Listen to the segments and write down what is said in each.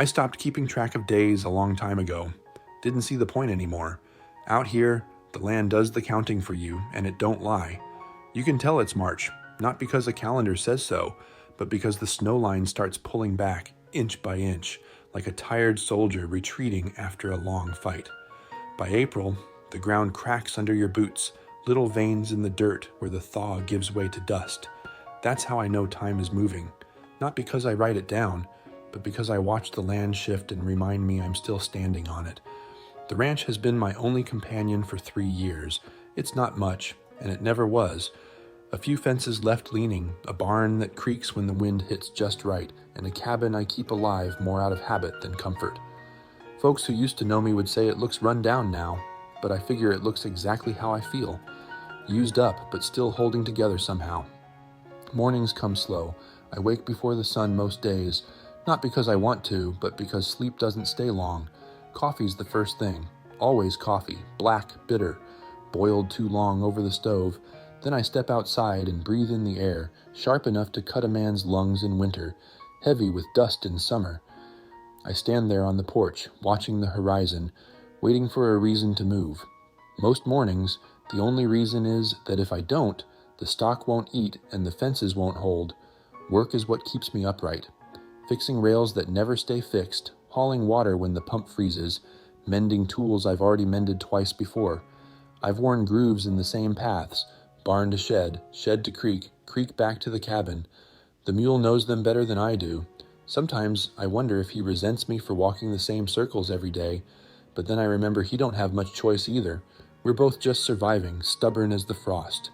I stopped keeping track of days a long time ago. Didn't see the point anymore. Out here, the land does the counting for you, and it don't lie. You can tell it's March, not because a calendar says so, but because the snow line starts pulling back, inch by inch, like a tired soldier retreating after a long fight. By April, the ground cracks under your boots, little veins in the dirt where the thaw gives way to dust. That's how I know time is moving. Not because I write it down, but because I watch the land shift and remind me I'm still standing on it. The ranch has been my only companion for 3 years. It's not much, and it never was. A few fences left leaning, a barn that creaks when the wind hits just right, and a cabin I keep alive more out of habit than comfort. Folks who used to know me would say it looks run down now, but I figure it looks exactly how I feel. Used up, but still holding together somehow. Mornings come slow. I wake before the sun most days, not because I want to, but because sleep doesn't stay long. Coffee's the first thing. Always coffee, black, bitter, boiled too long over the stove. Then I step outside and breathe in the air, sharp enough to cut a man's lungs in winter, heavy with dust in summer. I stand there on the porch, watching the horizon, waiting for a reason to move. Most mornings, the only reason is that if I don't, the stock won't eat and the fences won't hold. Work is what keeps me upright. Fixing rails that never stay fixed, hauling water when the pump freezes, mending tools I've already mended twice before. I've worn grooves in the same paths, barn to shed, shed to creek, creek back to the cabin. The mule knows them better than I do. Sometimes I wonder if he resents me for walking the same circles every day, but then I remember he don't have much choice either. We're both just surviving, stubborn as the frost.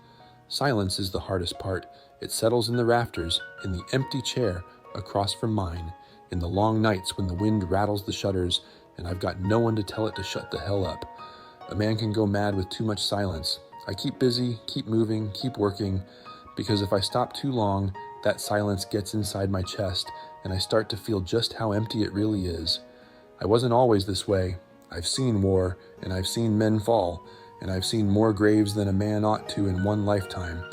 Silence is the hardest part. It settles in the rafters, in the empty chair across from mine, in the long nights when the wind rattles the shutters and I've got no one to tell it to shut the hell up. A man can go mad with too much silence. I keep busy, keep moving, keep working, because if I stop too long, that silence gets inside my chest and I start to feel just how empty it really is. I wasn't always this way. I've seen war, and I've seen men fall, and I've seen more graves than a man ought to in one lifetime.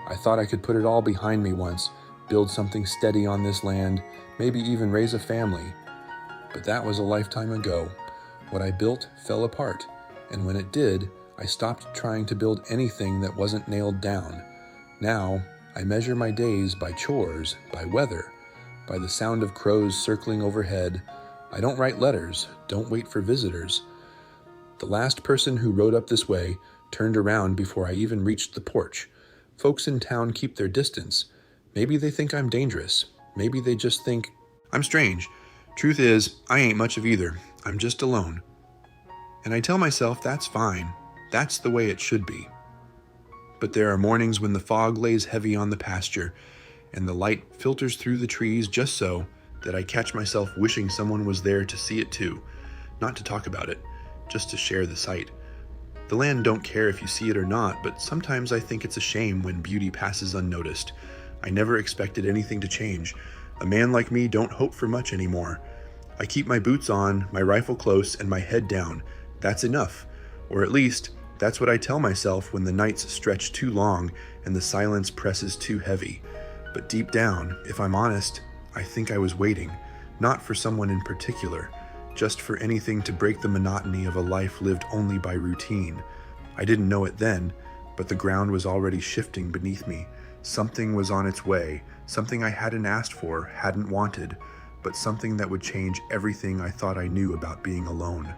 I thought I could put it all behind me once, build something steady on this land, maybe even raise a family. But that was a lifetime ago. What I built fell apart, and when it did, I stopped trying to build anything that wasn't nailed down. Now, I measure my days by chores, by weather, by the sound of crows circling overhead. I don't write letters, don't wait for visitors. The last person who rode up this way turned around before I even reached the porch. Folks in town keep their distance. Maybe they think I'm dangerous. Maybe they just think I'm strange. Truth is, I ain't much of either. I'm just alone. And I tell myself that's fine. That's the way it should be. But there are mornings when the fog lays heavy on the pasture, and the light filters through the trees just so that I catch myself wishing someone was there to see it too, not to talk about it, just to share the sight. The land don't care if you see it or not, but sometimes I think it's a shame when beauty passes unnoticed. I never expected anything to change. A man like me don't hope for much anymore. I keep my boots on, my rifle close, and my head down. That's enough. Or at least, that's what I tell myself when the nights stretch too long and the silence presses too heavy. But deep down, if I'm honest, I think I was waiting, not for someone in particular, just for anything to break the monotony of a life lived only by routine. I didn't know it then, but the ground was already shifting beneath me. Something was on its way, something I hadn't asked for, hadn't wanted, but something that would change everything I thought I knew about being alone.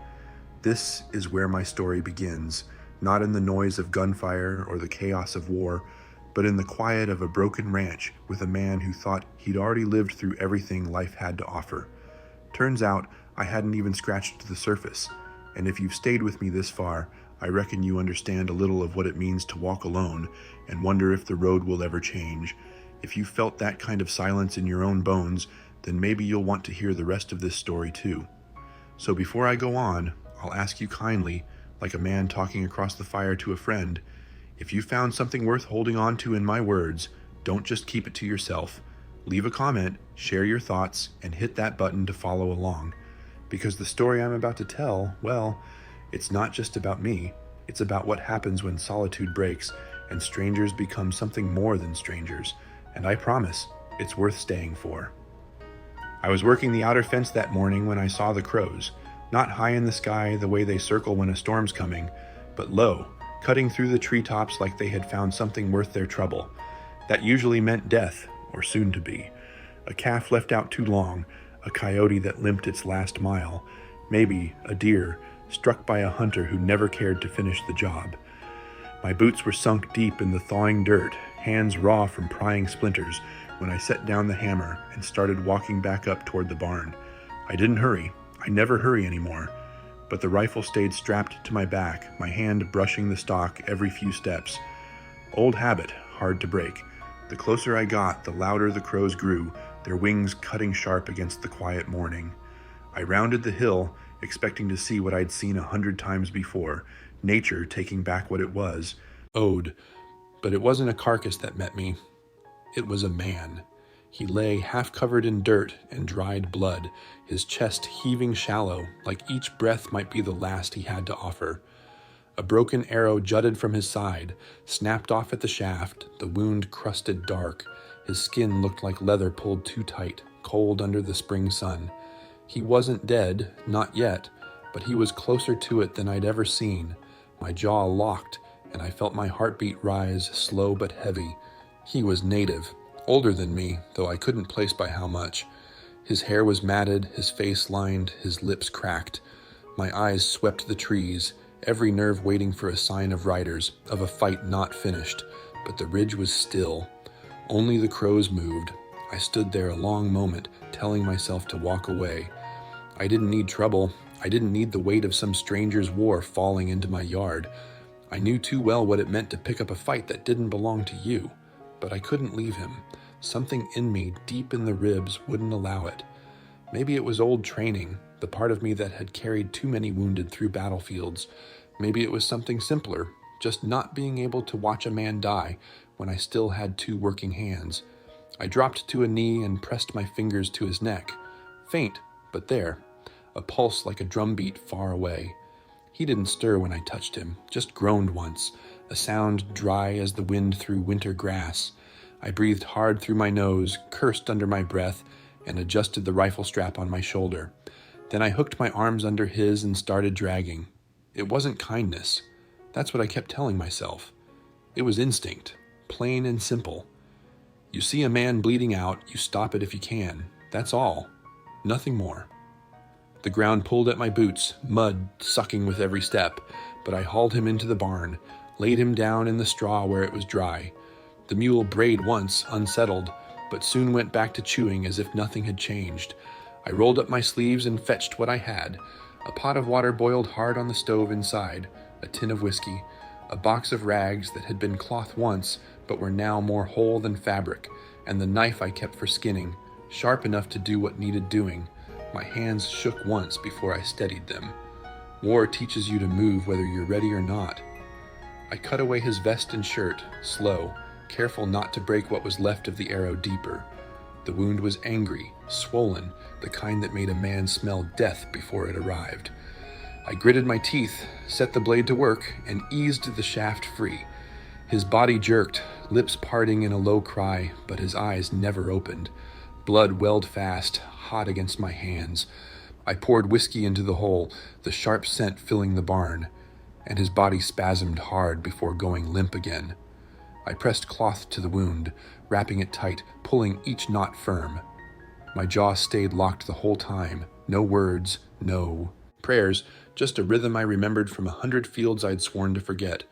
This is where my story begins, not in the noise of gunfire or the chaos of war, but in the quiet of a broken ranch with a man who thought he'd already lived through everything life had to offer. Turns out I hadn't even scratched the surface, and if you've stayed with me this far, I reckon you understand a little of what it means to walk alone and wonder if the road will ever change. If you felt that kind of silence in your own bones, then maybe you'll want to hear the rest of this story too. So before I go on, I'll ask you kindly, like a man talking across the fire to a friend, if you found something worth holding on to in my words, don't just keep it to yourself. Leave a comment, share your thoughts, and hit that button to follow along. Because the story I'm about to tell, well, it's not just about me. It's about what happens when solitude breaks and strangers become something more than strangers. And I promise, it's worth staying for. I was working the outer fence that morning when I saw the crows, not high in the sky the way they circle when a storm's coming, but low, cutting through the treetops like they had found something worth their trouble. That usually meant death, or soon to be. A calf left out too long, a coyote that limped its last mile, maybe a deer struck by a hunter who never cared to finish the job. My boots were sunk deep in the thawing dirt, hands raw from prying splinters, when I set down the hammer and started walking back up toward the barn. I didn't hurry. I never hurry anymore. But the rifle stayed strapped to my back, my hand brushing the stock every few steps. Old habit, hard to break. The closer I got, the louder the crows grew, their wings cutting sharp against the quiet morning. I rounded the hill, expecting to see what I'd seen 100 times before, nature taking back what it was, owed. But it wasn't a carcass that met me. It was a man. He lay half covered in dirt and dried blood, his chest heaving shallow, like each breath might be the last he had to offer. A broken arrow jutted from his side, snapped off at the shaft, the wound crusted dark. His skin looked like leather pulled too tight, cold under the spring sun. He wasn't dead, not yet, but he was closer to it than I'd ever seen. My jaw locked, and I felt my heartbeat rise, slow but heavy. He was native, older than me, though I couldn't place by how much. His hair was matted, his face lined, his lips cracked. My eyes swept the trees, every nerve waiting for a sign of riders, of a fight not finished. But the ridge was still. Only the crows moved. I stood there a long moment, telling myself to walk away. I didn't need trouble. I didn't need the weight of some stranger's war falling into my yard. I knew too well what it meant to pick up a fight that didn't belong to you. But I couldn't leave him. Something in me, deep in the ribs, wouldn't allow it. Maybe it was old training, the part of me that had carried too many wounded through battlefields. Maybe it was something simpler, just not being able to watch a man die when I still had 2 working hands. I dropped to a knee and pressed my fingers to his neck. Faint, but there. A pulse like a drumbeat far away. He didn't stir when I touched him, just groaned once, a sound dry as the wind through winter grass. I breathed hard through my nose, cursed under my breath, and adjusted the rifle strap on my shoulder. Then I hooked my arms under his and started dragging. It wasn't kindness. That's what I kept telling myself. It was instinct, plain and simple. You see a man bleeding out, you stop it if you can. That's all. Nothing more. The ground pulled at my boots, mud sucking with every step, but I hauled him into the barn, laid him down in the straw where it was dry. The mule brayed once, unsettled, but soon went back to chewing as if nothing had changed. I rolled up my sleeves and fetched what I had. A pot of water boiled hard on the stove inside, a tin of whiskey, a box of rags that had been cloth once, but were now more whole than fabric, and the knife I kept for skinning, sharp enough to do what needed doing. My hands shook once before I steadied them. War teaches you to move whether you're ready or not. I cut away his vest and shirt, slow, careful not to break what was left of the arrow deeper. The wound was angry, swollen, the kind that made a man smell death before it arrived. I gritted my teeth, set the blade to work, and eased the shaft free. His body jerked, lips parting in a low cry, but his eyes never opened. Blood welled fast, hot against my hands. I poured whiskey into the hole, the sharp scent filling the barn, and his body spasmed hard before going limp again. I pressed cloth to the wound, wrapping it tight, pulling each knot firm. My jaw stayed locked the whole time. No words, no prayers, just a rhythm I remembered from 100 fields I'd sworn to forget.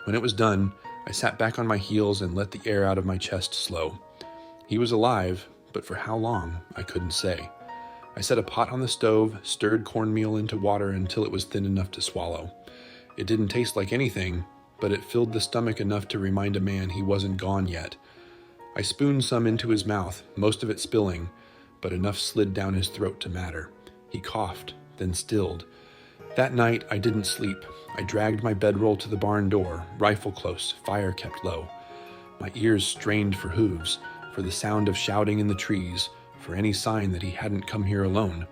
When it was done, I sat back on my heels and let the air out of my chest slow. He was alive, but for how long, I couldn't say. I set a pot on the stove, stirred cornmeal into water until it was thin enough to swallow. It didn't taste like anything, but it filled the stomach enough to remind a man he wasn't gone yet. I spooned some into his mouth, most of it spilling, but enough slid down his throat to matter. He coughed, then stilled. That night, I didn't sleep. I dragged my bedroll to the barn door, rifle close, fire kept low. My ears strained for hooves, for the sound of shouting in the trees, for any sign that he hadn't come here alone.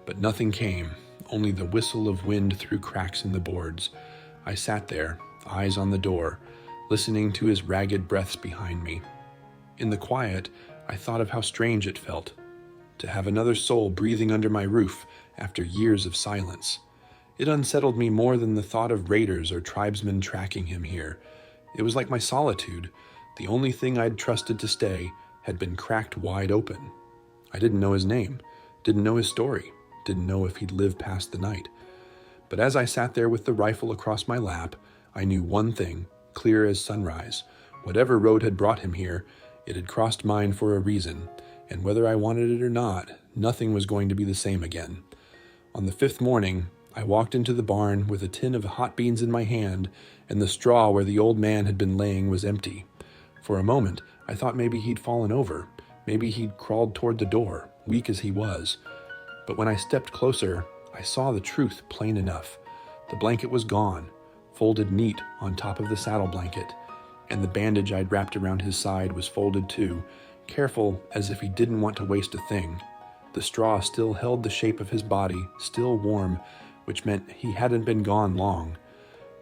But nothing came, only the whistle of wind through cracks in the boards. I sat there, eyes on the door, listening to his ragged breaths behind me. In the quiet, I thought of how strange it felt. to have another soul breathing under my roof after years of silence. It unsettled me more than the thought of raiders or tribesmen tracking him here. It was like my solitude, the only thing I'd trusted to stay, had been cracked wide open. I didn't know his name, didn't know his story, didn't know if he'd live past the night. But as I sat there with the rifle across my lap, I knew one thing, clear as sunrise. Whatever road had brought him here, it had crossed mine for a reason, and whether I wanted it or not, nothing was going to be the same again. On the 5th morning, I walked into the barn with a tin of hot beans in my hand, and the straw where the old man had been laying was empty. For a moment, I thought maybe he'd fallen over. Maybe he'd crawled toward the door, weak as he was. But when I stepped closer, I saw the truth plain enough. The blanket was gone, folded neat on top of the saddle blanket, and the bandage I'd wrapped around his side was folded too, careful as if he didn't want to waste a thing. The straw still held the shape of his body, still warm, which meant he hadn't been gone long.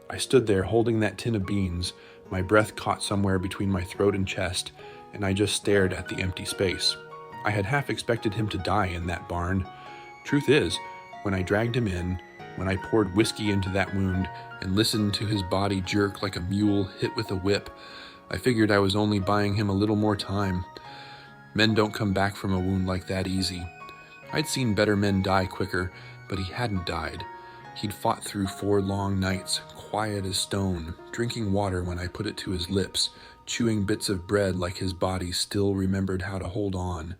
I stood there holding that tin of beans, my breath caught somewhere between my throat and chest, and I just stared at the empty space. I had half expected him to die in that barn. Truth is, when I dragged him in, when I poured whiskey into that wound and listened to his body jerk like a mule hit with a whip, I figured I was only buying him a little more time. Men don't come back from a wound like that easy. I'd seen better men die quicker, but he hadn't died. He'd fought through 4 long nights, quiet as stone, drinking water when I put it to his lips, chewing bits of bread like his body still remembered how to hold on.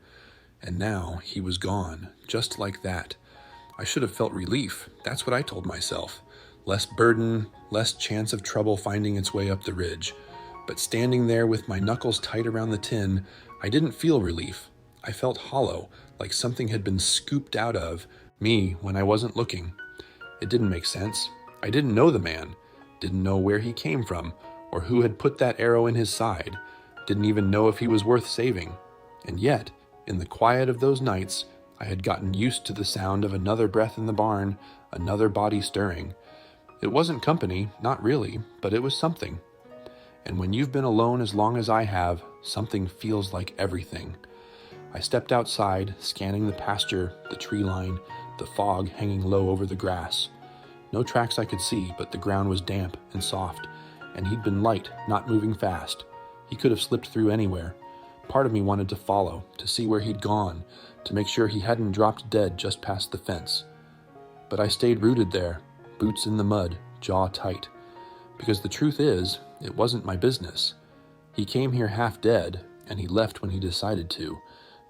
And now he was gone, just like that. I should have felt relief, that's what I told myself. Less burden, less chance of trouble finding its way up the ridge. But standing there with my knuckles tight around the tin, I didn't feel relief. I felt hollow, like something had been scooped out of me when I wasn't looking. It didn't make sense. I didn't know the man, didn't know where he came from, or who had put that arrow in his side, didn't even know if he was worth saving. And yet, in the quiet of those nights, I had gotten used to the sound of another breath in the barn, another body stirring. It wasn't company, not really, but it was something. And when you've been alone as long as I have, something feels like everything. I stepped outside, scanning the pasture, the tree line, the fog hanging low over the grass. No tracks I could see, but the ground was damp and soft, and he'd been light, not moving fast. He could have slipped through anywhere. Part of me wanted to follow, to see where he'd gone, to make sure he hadn't dropped dead just past the fence. But I stayed rooted there, boots in the mud, jaw tight. Because the truth is, it wasn't my business. He came here half dead, and he left when he decided to.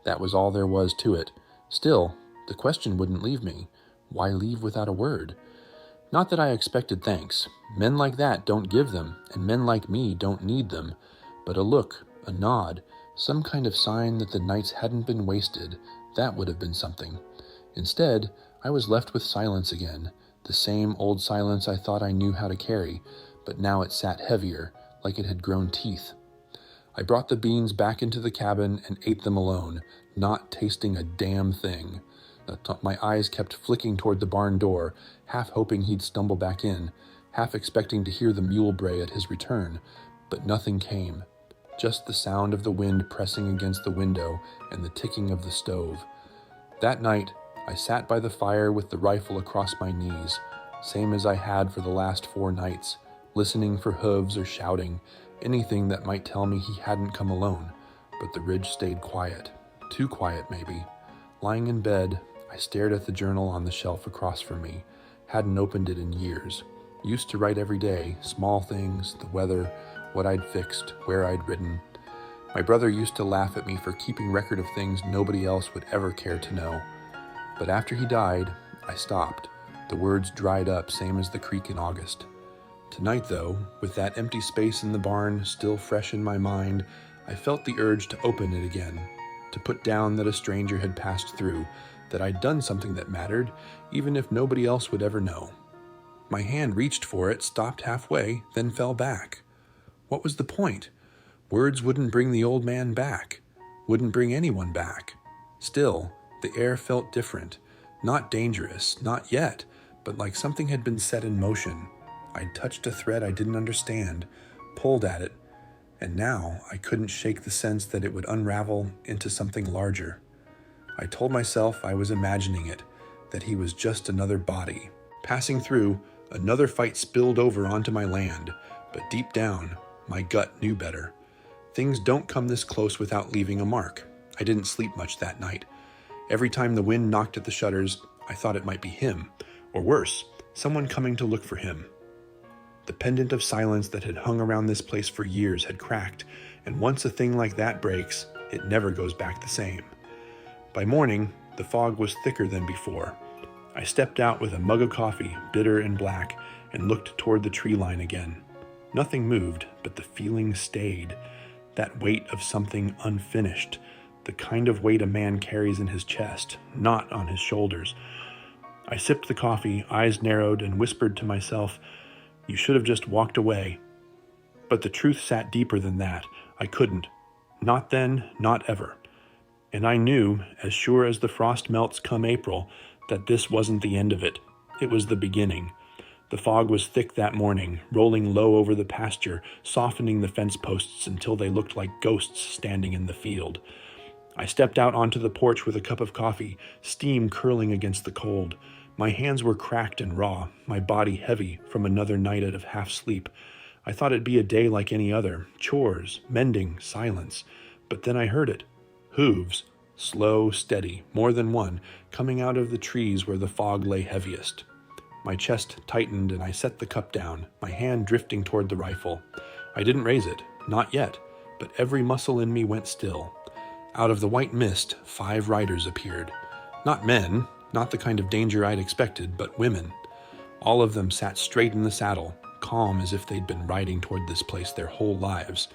That was all there was to it. Still, the question wouldn't leave me. Why leave without a word? Not that I expected thanks. Men like that don't give them, and men like me don't need them. But a look, a nod, some kind of sign that the nights hadn't been wasted, that would have been something. Instead, I was left with silence again, the same old silence I thought I knew how to carry, but now it sat heavier, like it had grown teeth. I brought the beans back into the cabin and ate them alone, not tasting a damn thing. My eyes kept flicking toward the barn door, half hoping he'd stumble back in, half expecting to hear the mule bray at his return, but nothing came. Just the sound of the wind pressing against the window and the ticking of the stove. That night, I sat by the fire with the rifle across my knees, same as I had for the last 4 nights, listening for hooves or shouting, anything that might tell me he hadn't come alone. But the ridge stayed quiet, too quiet maybe. Lying in bed, I stared at the journal on the shelf across from me, hadn't opened it in years. Used to write every day, small things, the weather, what I'd fixed, where I'd ridden. My brother used to laugh at me for keeping record of things nobody else would ever care to know. But after he died, I stopped. The words dried up, same as the creek in August. Tonight, though, with that empty space in the barn still fresh in my mind, I felt the urge to open it again, to put down that a stranger had passed through, that I'd done something that mattered, even if nobody else would ever know. My hand reached for it, stopped halfway, then fell back. What was the point? Words wouldn't bring the old man back, wouldn't bring anyone back. Still, the air felt different, not dangerous, not yet, but like something had been set in motion. I'd touched a thread I didn't understand, pulled at it, and now I couldn't shake the sense that it would unravel into something larger. I told myself I was imagining it, that he was just another body. Passing through, another fight spilled over onto my land, but deep down, my gut knew better. Things don't come this close without leaving a mark. I didn't sleep much that night. Every time the wind knocked at the shutters, I thought it might be him, or worse, someone coming to look for him. The pendant of silence that had hung around this place for years had cracked, and once a thing like that breaks, it never goes back the same. By morning, the fog was thicker than before. I stepped out with a mug of coffee, bitter and black, and looked toward the tree line again. Nothing moved, but the feeling stayed. That weight of something unfinished, the kind of weight a man carries in his chest, not on his shoulders. I sipped the coffee, eyes narrowed, and whispered to myself, "You should have just walked away." But the truth sat deeper than that. I couldn't. Not then, not ever. And I knew, as sure as the frost melts come April, that this wasn't the end of it. It was the beginning. The fog was thick that morning, rolling low over the pasture, softening the fence posts until they looked like ghosts standing in the field. I stepped out onto the porch with a cup of coffee, steam curling against the cold. My hands were cracked and raw, my body heavy from another night of half sleep. I thought it'd be a day like any other, chores, mending, silence. But then I heard it. Hooves, slow, steady, more than one, coming out of the trees where the fog lay heaviest. My chest tightened and I set the cup down, my hand drifting toward the rifle. I didn't raise it, not yet, but every muscle in me went still. Out of the white mist, 5 riders appeared. Not men, not the kind of danger I'd expected, but women. All of them sat straight in the saddle, calm as if they'd been riding toward this place their whole lives.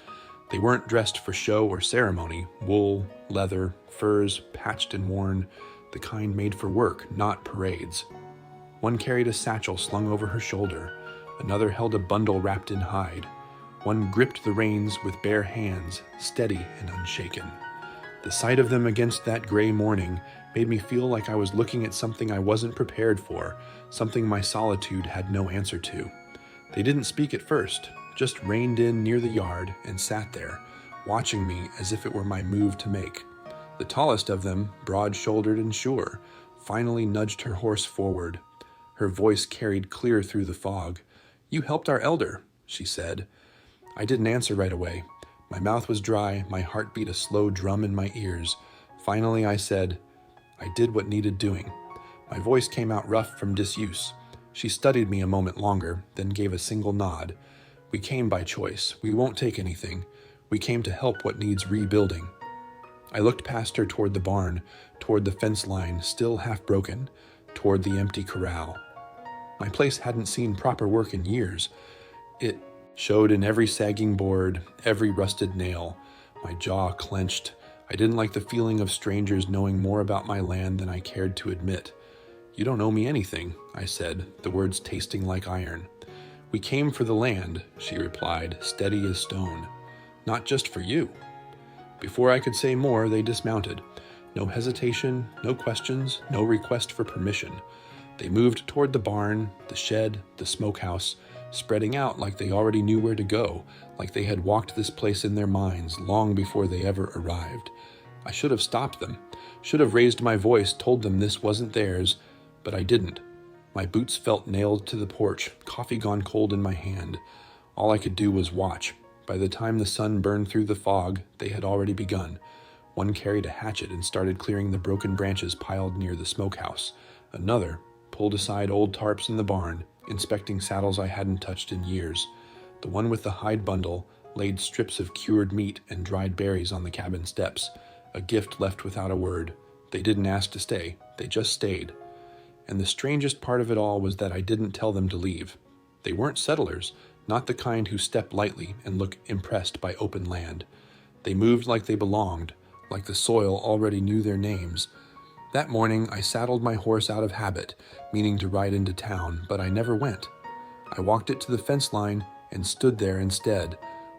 They weren't dressed for show or ceremony, wool, leather, furs, patched and worn, the kind made for work, not parades. One carried a satchel slung over her shoulder, another held a bundle wrapped in hide. One gripped the reins with bare hands, steady and unshaken. The sight of them against that gray morning made me feel like I was looking at something I wasn't prepared for, something my solitude had no answer to. They didn't speak at first, just reined in near the yard and sat there, watching me as if it were my move to make. The tallest of them, broad-shouldered and sure, finally nudged her horse forward. Her voice carried clear through the fog. "You helped our elder," she said. I didn't answer right away. My mouth was dry, my heart beat a slow drum in my ears. Finally I said, "I did what needed doing." My voice came out rough from disuse. She studied me a moment longer, then gave a single nod. "We came by choice. We won't take anything. We came to help what needs rebuilding." I looked past her toward the barn, toward the fence line, still half broken, toward the empty corral. My place hadn't seen proper work in years. It showed in every sagging board, every rusted nail. My jaw clenched. I didn't like the feeling of strangers knowing more about my land than I cared to admit. "You don't owe me anything," I said, the words tasting like iron. "We came for the land," she replied, steady as stone. "Not just for you." Before I could say more, they dismounted. No hesitation, no questions, no request for permission. They moved toward the barn, the shed, the smokehouse, spreading out like they already knew where to go, like they had walked this place in their minds long before they ever arrived. I should have stopped them, should have raised my voice, told them this wasn't theirs, but I didn't. My boots felt nailed to the porch, coffee gone cold in my hand. All I could do was watch. By the time the sun burned through the fog, they had already begun. One carried a hatchet and started clearing the broken branches piled near the smokehouse. Another pulled aside old tarps in the barn, inspecting saddles I hadn't touched in years. The one with the hide bundle laid strips of cured meat and dried berries on the cabin steps, a gift left without a word. They didn't ask to stay, they just stayed. And the strangest part of it all was that I didn't tell them to leave. They weren't settlers, not the kind who step lightly and look impressed by open land. They moved like they belonged, like the soil already knew their names. That morning I saddled my horse out of habit, meaning to ride into town, but I never went. I walked it to the fence line and stood there instead,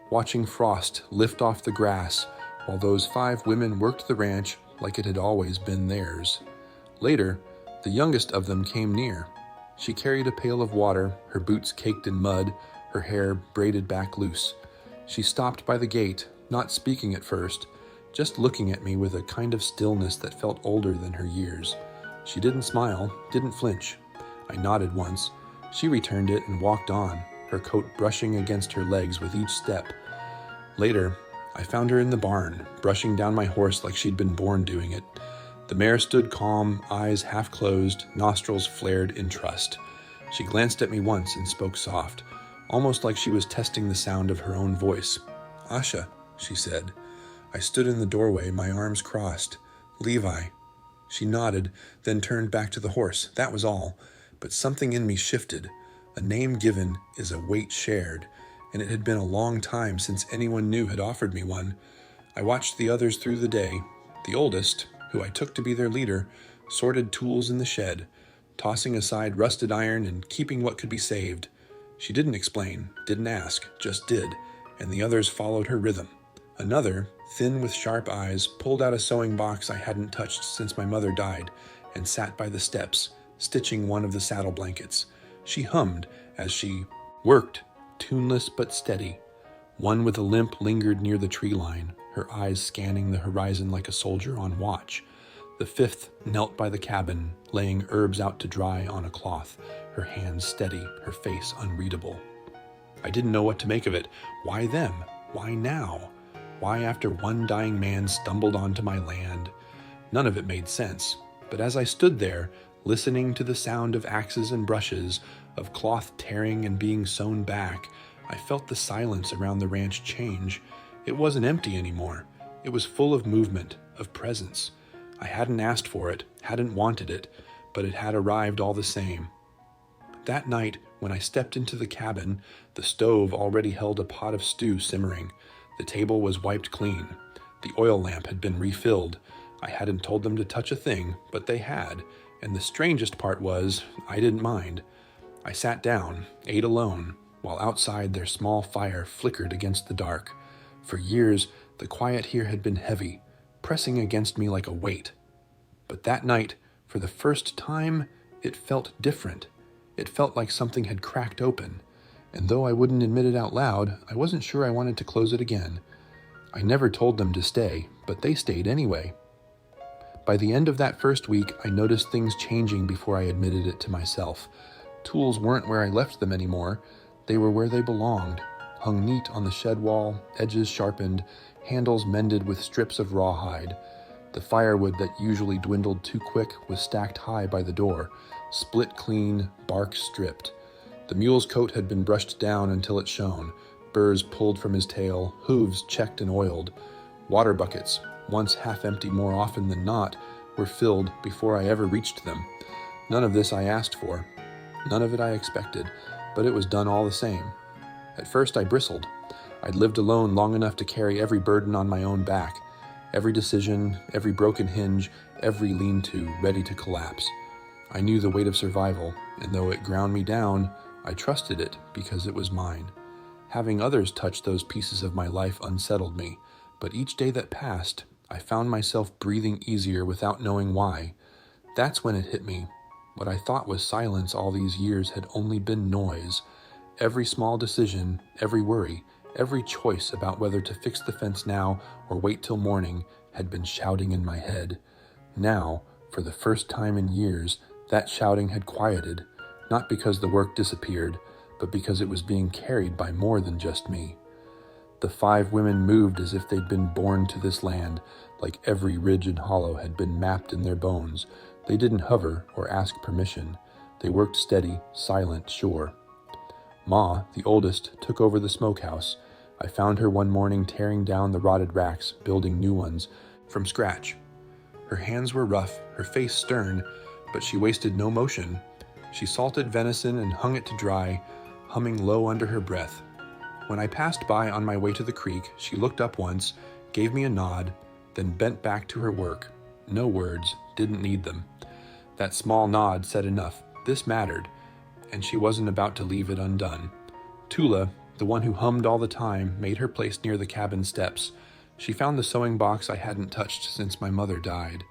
watching frost lift off the grass while those 5 women worked the ranch like it had always been theirs. Later, the youngest of them came near. She carried a pail of water, her boots caked in mud, her hair braided back loose. She stopped by the gate, not speaking at first, just looking at me with a kind of stillness that felt older than her years. She didn't smile, didn't flinch. I nodded once. She returned it and walked on, her coat brushing against her legs with each step. Later, I found her in the barn, brushing down my horse like she'd been born doing it. The mare stood calm, eyes half closed, nostrils flared in trust. She glanced at me once and spoke soft, almost like she was testing the sound of her own voice. "Asha," she said. I stood in the doorway, my arms crossed. "Levi." She nodded, then turned back to the horse. That was all. But something in me shifted. A name given is a weight shared, and it had been a long time since anyone new had offered me one. I watched the others through the day. The oldest, who I took to be their leader, sorted tools in the shed, tossing aside rusted iron and keeping what could be saved. She didn't explain, didn't ask, just did, and the others followed her rhythm. Another, thin with sharp eyes, pulled out a sewing box I hadn't touched since my mother died and sat by the steps, stitching one of the saddle blankets. She hummed as she worked, tuneless but steady. One with a limp lingered near the tree line, her eyes scanning the horizon like a soldier on watch. The fifth knelt by the cabin, laying herbs out to dry on a cloth, her hands steady, her face unreadable. I didn't know what to make of it. Why them? Why now? Why after one dying man stumbled onto my land? None of it made sense. But as I stood there, listening to the sound of axes and brushes, of cloth tearing and being sewn back, I felt the silence around the ranch change. It wasn't empty anymore. It was full of movement, of presence. I hadn't asked for it, hadn't wanted it, but it had arrived all the same. That night, when I stepped into the cabin, the stove already held a pot of stew simmering. The table was wiped clean. The oil lamp had been refilled. I hadn't told them to touch a thing, but they had, and the strangest part was, I didn't mind. I sat down, ate alone, while outside their small fire flickered against the dark. For years, the quiet here had been heavy, pressing against me like a weight. But that night, for the first time, it felt different. It felt like something had cracked open, and though I wouldn't admit it out loud, I wasn't sure I wanted to close it again. I never told them to stay, but they stayed anyway. By the end of that first week, I noticed things changing before I admitted it to myself. Tools weren't where I left them anymore. They were where they belonged, hung neat on the shed wall, edges sharpened, handles mended with strips of rawhide. The firewood that usually dwindled too quick was stacked high by the door, split clean, bark stripped. The mule's coat had been brushed down until it shone, burrs pulled from his tail, hooves checked and oiled. Water buckets, once half empty more often than not, were filled before I ever reached them. None of this I asked for. None of it I expected, but it was done all the same. At first I bristled. I'd lived alone long enough to carry every burden on my own back, every decision, every broken hinge, every lean-to ready to collapse. I knew the weight of survival, and though it ground me down, I trusted it because it was mine. Having others touch those pieces of my life unsettled me, but each day that passed, I found myself breathing easier without knowing why. That's when it hit me. What I thought was silence all these years had only been noise. Every small decision, every worry, every choice about whether to fix the fence now or wait till morning had been shouting in my head. Now, for the first time in years, that shouting had quieted, not because the work disappeared, but because it was being carried by more than just me. The 5 women moved as if they'd been born to this land, like every ridge and hollow had been mapped in their bones. They didn't hover or ask permission. They worked steady, silent, sure. Ma, the oldest, took over the smokehouse. I found her one morning tearing down the rotted racks, building new ones, from scratch. Her hands were rough, her face stern, but she wasted no motion. She salted venison and hung it to dry, humming low under her breath. When I passed by on my way to the creek, she looked up once, gave me a nod, then bent back to her work. No words, didn't need them. That small nod said enough. This mattered, and she wasn't about to leave it undone. Tula, the one who hummed all the time, made her place near the cabin steps. She found the sewing box I hadn't touched since my mother died.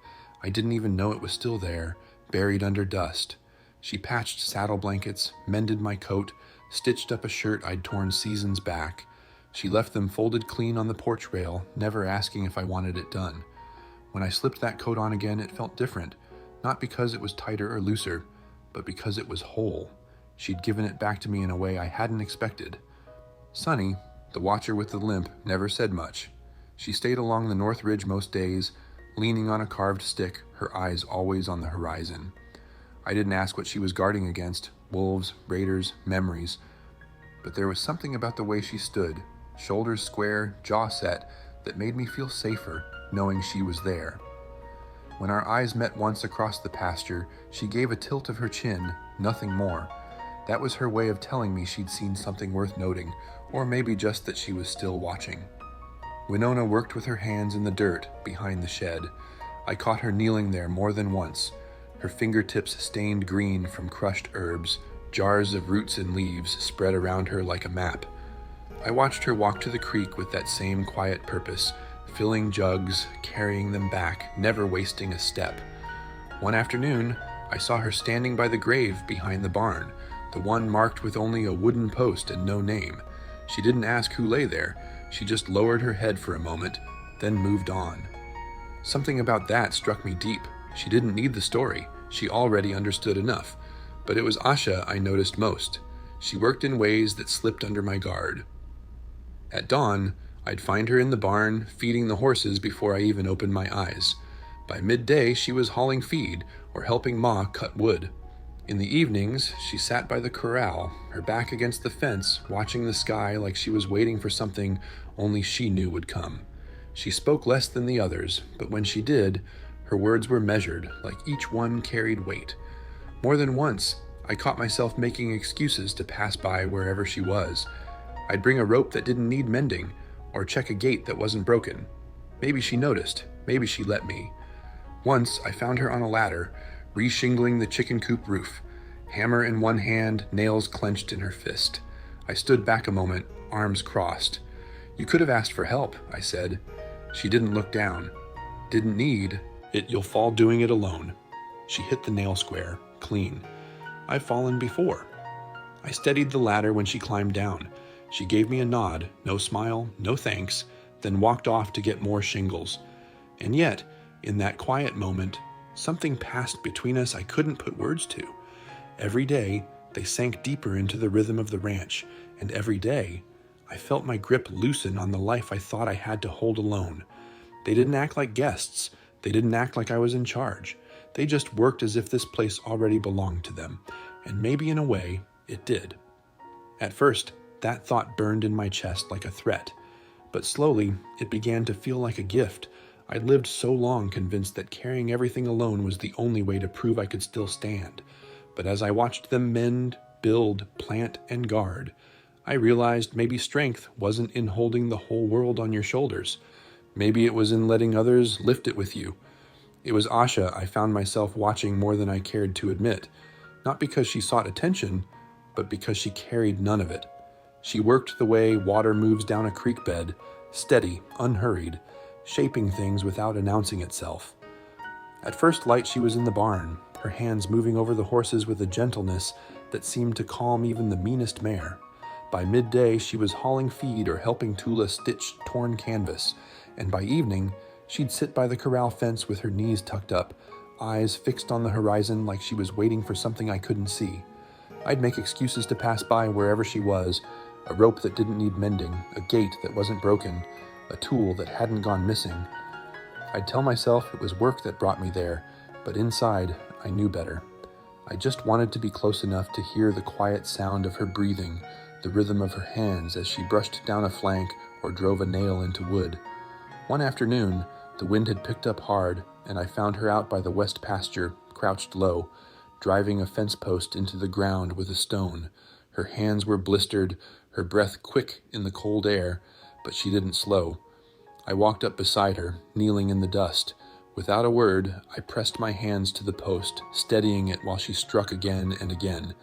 I didn't even know it was still there, buried under dust. She patched saddle blankets, mended my coat, stitched up a shirt I'd torn seasons back. She left them folded clean on the porch rail, never asking if I wanted it done. When I slipped that coat on again, it felt different, not because it was tighter or looser, but because it was whole. She'd given it back to me in a way I hadn't expected. Sunny, the watcher with the limp, never said much. She stayed along the north ridge most days, leaning on a carved stick, her eyes always on the horizon. I didn't ask what she was guarding against, wolves, raiders, memories, but there was something about the way she stood, shoulders square, jaw set, that made me feel safer, knowing she was there. When our eyes met once across the pasture, she gave a tilt of her chin, nothing more. That was her way of telling me she'd seen something worth noting, or maybe just that she was still watching. Winona worked with her hands in the dirt behind the shed. I caught her kneeling there more than once, her fingertips stained green from crushed herbs, jars of roots and leaves spread around her like a map. I watched her walk to the creek with that same quiet purpose, filling jugs, carrying them back, never wasting a step. One afternoon, I saw her standing by the grave behind the barn, the one marked with only a wooden post and no name. She didn't ask who lay there. She just lowered her head for a moment, then moved on. Something about that struck me deep. She didn't need the story. She already understood enough. But it was Asha I noticed most. She worked in ways that slipped under my guard. At dawn, I'd find her in the barn, feeding the horses before I even opened my eyes. By midday, she was hauling feed or helping Ma cut wood. In the evenings, she sat by the corral, her back against the fence, watching the sky like she was waiting for something only she knew would come. She spoke less than the others, but when she did, her words were measured, like each one carried weight. More than once, I caught myself making excuses to pass by wherever she was. I'd bring a rope that didn't need mending, or check a gate that wasn't broken. Maybe she noticed, maybe she let me. Once, I found her on a ladder, re-shingling the chicken coop roof, hammer in one hand, nails clenched in her fist. I stood back a moment, arms crossed. "You could have asked for help," I said. She didn't look down. "Didn't need it, you'll fall doing it alone." She hit the nail square, clean. I've fallen before. I steadied the ladder when she climbed down. She gave me a nod, no smile, no thanks, then walked off to get more shingles. And yet, in that quiet moment, something passed between us I couldn't put words to. Every day, they sank deeper into the rhythm of the ranch, and every day, I felt my grip loosen on the life I thought I had to hold alone. They didn't act like guests. They didn't act like I was in charge. They just worked as if this place already belonged to them, and maybe in a way, it did. At first, that thought burned in my chest like a threat, but slowly, it began to feel like a gift. I'd lived so long convinced that carrying everything alone was the only way to prove I could still stand. But as I watched them mend, build, plant, and guard, I realized maybe strength wasn't in holding the whole world on your shoulders. Maybe it was in letting others lift it with you. It was Asha I found myself watching more than I cared to admit, not because she sought attention, but because she carried none of it. She worked the way water moves down a creek bed, steady, unhurried, shaping things without announcing itself. At first light, she was in the barn, her hands moving over the horses with a gentleness that seemed to calm even the meanest mare. By midday, she was hauling feed or helping Tula stitch torn canvas, and by evening, she'd sit by the corral fence with her knees tucked up, eyes fixed on the horizon like she was waiting for something I couldn't see. I'd make excuses to pass by wherever she was, a rope that didn't need mending, a gate that wasn't broken, a tool that hadn't gone missing. I'd tell myself it was work that brought me there, but inside, I knew better. I just wanted to be close enough to hear the quiet sound of her breathing, the rhythm of her hands as she brushed down a flank or drove a nail into wood. One afternoon, the wind had picked up hard, and I found her out by the west pasture, crouched low, driving a fence post into the ground with a stone. Her hands were blistered, her breath quick in the cold air, but she didn't slow. I walked up beside her, kneeling in the dust. Without a word, I pressed my hands to the post, steadying it while she struck again and again.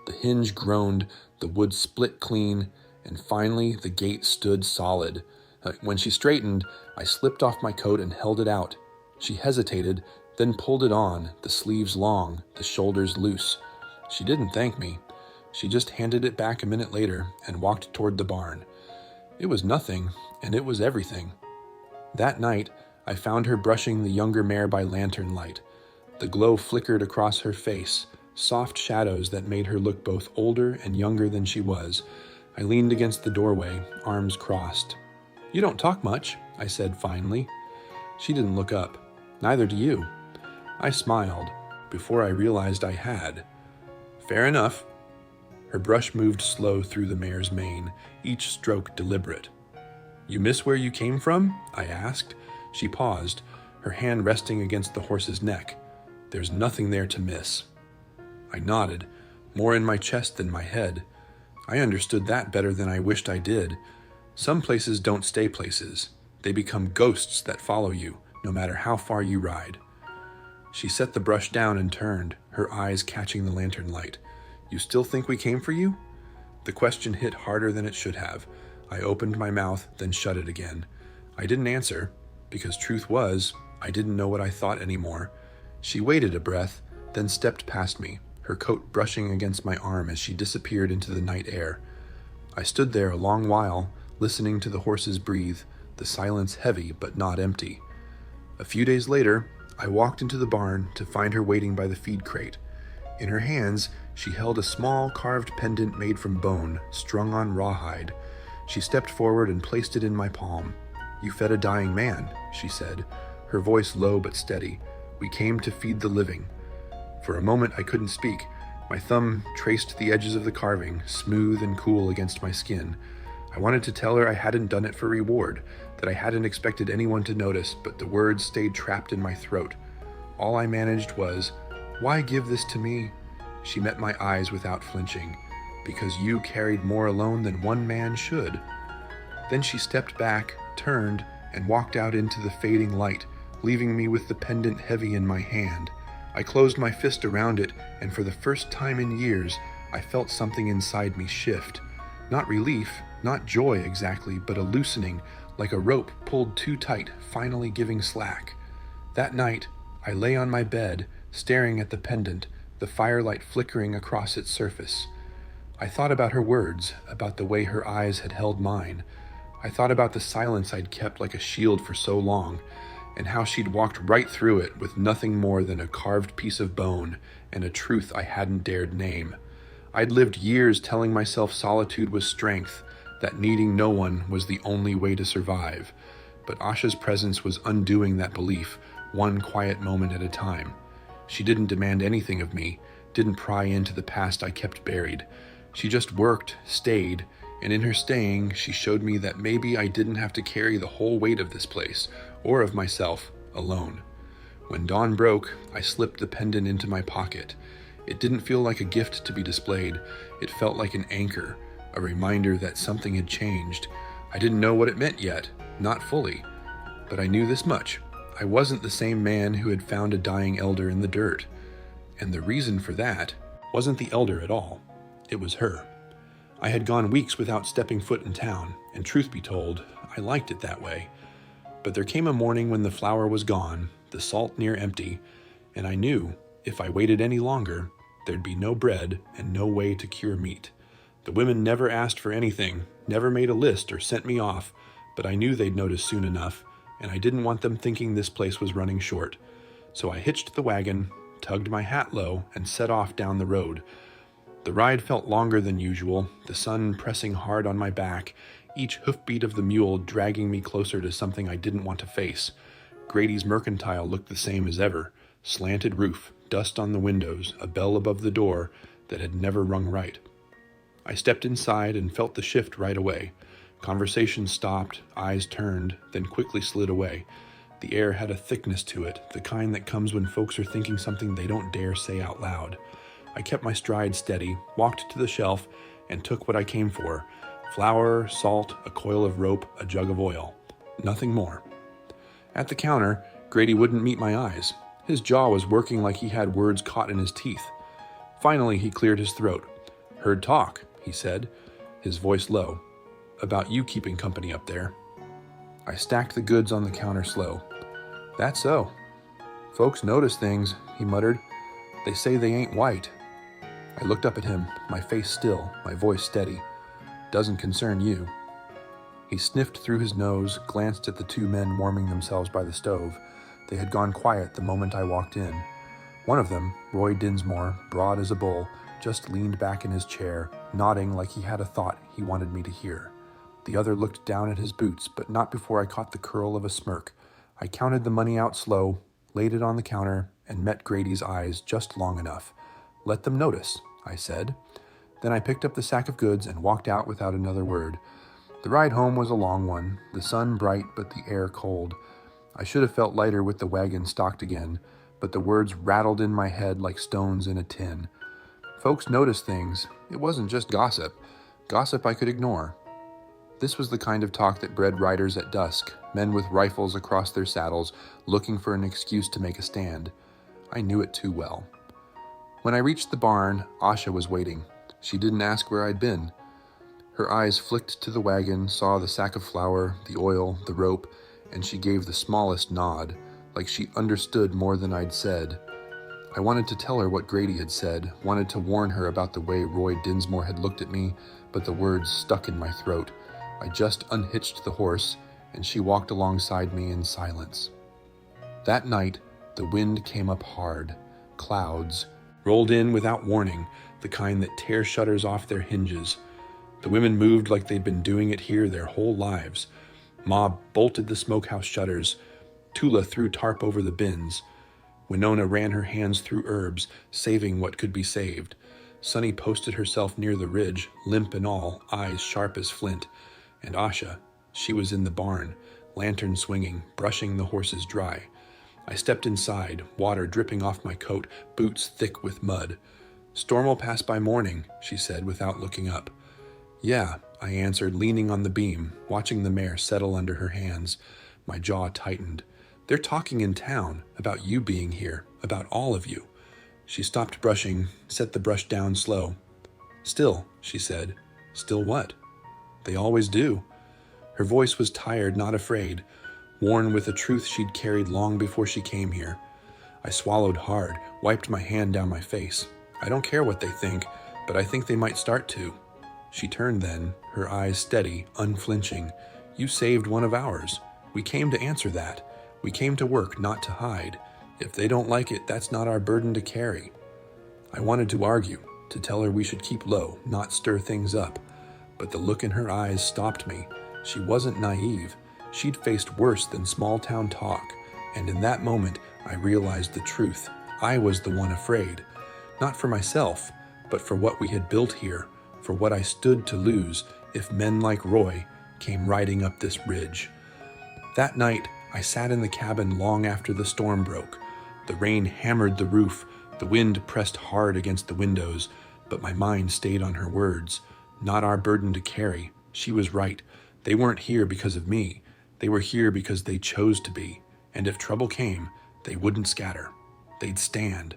The hinge groaned, the wood split clean, and finally the gate stood solid. When she straightened, I slipped off my coat and held it out. She hesitated, then pulled it on, the sleeves long, the shoulders loose. She didn't thank me. She just handed it back a minute later and walked toward the barn. It was nothing, and it was everything. That night, I found her brushing the younger mare by lantern light. The glow flickered across her face, soft shadows that made her look both older and younger than she was. I leaned against the doorway, arms crossed. "You don't talk much," I said finally. She didn't look up. "Neither do you." I smiled, before I realized I had. "Fair enough." Her brush moved slow through the mare's mane, each stroke deliberate. "You miss where you came from?" I asked. She paused, her hand resting against the horse's neck. "There's nothing there to miss." I nodded, more in my chest than my head. I understood that better than I wished I did. Some places don't stay places. They become ghosts that follow you, no matter how far you ride. She set the brush down and turned, her eyes catching the lantern light. "You still think we came for you?" The question hit harder than it should have. I opened my mouth, then shut it again. I didn't answer, because truth was, I didn't know what I thought anymore. She waited a breath, then stepped past me, her coat brushing against my arm as she disappeared into the night air. I stood there a long while, listening to the horses breathe, the silence heavy but not empty. A few days later, I walked into the barn to find her waiting by the feed crate. In her hands, she held a small carved pendant made from bone, strung on rawhide. She stepped forward and placed it in my palm. "You fed a dying man," she said, her voice low but steady. "We came to feed the living." For a moment I couldn't speak. My thumb traced the edges of the carving, smooth and cool against my skin. I wanted to tell her I hadn't done it for reward, that I hadn't expected anyone to notice, but the words stayed trapped in my throat. All I managed was, "Why give this to me?" She met my eyes without flinching. "Because you carried more alone than one man should." Then she stepped back, turned, and walked out into the fading light, leaving me with the pendant heavy in my hand. I closed my fist around it, and for the first time in years, I felt something inside me shift. Not relief, not joy exactly, but a loosening, like a rope pulled too tight, finally giving slack. That night, I lay on my bed, staring at the pendant, the firelight flickering across its surface. I thought about her words, about the way her eyes had held mine. I thought about the silence I'd kept like a shield for so long, and how she'd walked right through it with nothing more than a carved piece of bone and a truth I hadn't dared name. I'd lived years telling myself solitude was strength, that needing no one was the only way to survive. But Asha's presence was undoing that belief, one quiet moment at a time. She didn't demand anything of me, didn't pry into the past I kept buried. She just worked, stayed, and in her staying, she showed me that maybe I didn't have to carry the whole weight of this place, or of myself, alone. When dawn broke, I slipped the pendant into my pocket. It didn't feel like a gift to be displayed. It felt like an anchor, a reminder that something had changed. I didn't know what it meant yet, not fully. But I knew this much. I wasn't the same man who had found a dying elder in the dirt. And the reason for that wasn't the elder at all. It was her. I had gone weeks without stepping foot in town, and truth be told, I liked it that way. But there came a morning when the flour was gone, the salt near empty, and I knew, if I waited any longer, there'd be no bread and no way to cure meat. The women never asked for anything, never made a list or sent me off, but I knew they'd notice soon enough, and I didn't want them thinking this place was running short. So I hitched the wagon, tugged my hat low, and set off down the road. The ride felt longer than usual, the sun pressing hard on my back, each hoofbeat of the mule dragging me closer to something I didn't want to face. Grady's mercantile looked the same as ever, slanted roof, dust on the windows, a bell above the door that had never rung right. I stepped inside and felt the shift right away. Conversation stopped, eyes turned, then quickly slid away. The air had a thickness to it, the kind that comes when folks are thinking something they don't dare say out loud. I kept my stride steady, walked to the shelf, and took what I came for. Flour, salt, a coil of rope, a jug of oil. Nothing more. At the counter, Grady wouldn't meet my eyes. His jaw was working like he had words caught in his teeth. Finally, he cleared his throat. "Heard talk," he said, his voice low. "About you keeping company up there." I stacked the goods on the counter slow. "That's so. Folks notice things," he muttered. "They say they ain't white." I looked up at him, my face still, my voice steady. "Doesn't concern you." He sniffed through his nose, glanced at the two men warming themselves by the stove. They had gone quiet the moment I walked in. One of them, Roy Dinsmore, broad as a bull, just leaned back in his chair, nodding like he had a thought he wanted me to hear. The other looked down at his boots, but not before I caught the curl of a smirk. I counted the money out slow, laid it on the counter, and met Grady's eyes just long enough. "Let them notice," I said. Then I picked up the sack of goods and walked out without another word. The ride home was a long one, the sun bright but the air cold. I should have felt lighter with the wagon stocked again, but the words rattled in my head like stones in a tin. Folks noticed things. It wasn't just gossip. Gossip I could ignore. This was the kind of talk that bred riders at dusk, men with rifles across their saddles, looking for an excuse to make a stand. I knew it too well. When I reached the barn, Asha was waiting. She didn't ask where I'd been. Her eyes flicked to the wagon, saw the sack of flour, the oil, the rope, and she gave the smallest nod, like she understood more than I'd said. I wanted to tell her what Grady had said, wanted to warn her about the way Roy Dinsmore had looked at me, but the words stuck in my throat. I just unhitched the horse, and she walked alongside me in silence. That night, the wind came up hard. Clouds rolled in without warning, the kind that tear shutters off their hinges. The women moved like they'd been doing it here their whole lives. Ma bolted the smokehouse shutters. Tula threw tarp over the bins. Winona ran her hands through herbs, saving what could be saved. Sunny posted herself near the ridge, limp and all, eyes sharp as flint. And Asha, she was in the barn, lantern swinging, brushing the horses dry. I stepped inside, water dripping off my coat, boots thick with mud. "Storm will pass by morning," she said without looking up. "Yeah," I answered, leaning on the beam, watching the mare settle under her hands. My jaw tightened. "They're talking in town, about you being here, about all of you." She stopped brushing, set the brush down slow. "Still," she said. "Still what?" "They always do." Her voice was tired, not afraid, worn with a truth she'd carried long before she came here. I swallowed hard, wiped my hand down my face. "I don't care what they think, but I think they might start to." She turned then, her eyes steady, unflinching. "You saved one of ours. We came to answer that. We came to work, not to hide. If they don't like it, that's not our burden to carry." I wanted to argue, to tell her we should keep low, not stir things up. But the look in her eyes stopped me. She wasn't naive. She'd faced worse than small-town talk. And in that moment, I realized the truth. I was the one afraid. Not for myself, but for what we had built here, for what I stood to lose if men like Roy came riding up this ridge. That night, I sat in the cabin long after the storm broke. The rain hammered the roof, the wind pressed hard against the windows, but my mind stayed on her words. Not our burden to carry. She was right. They weren't here because of me. They were here because they chose to be. And if trouble came, they wouldn't scatter. They'd stand.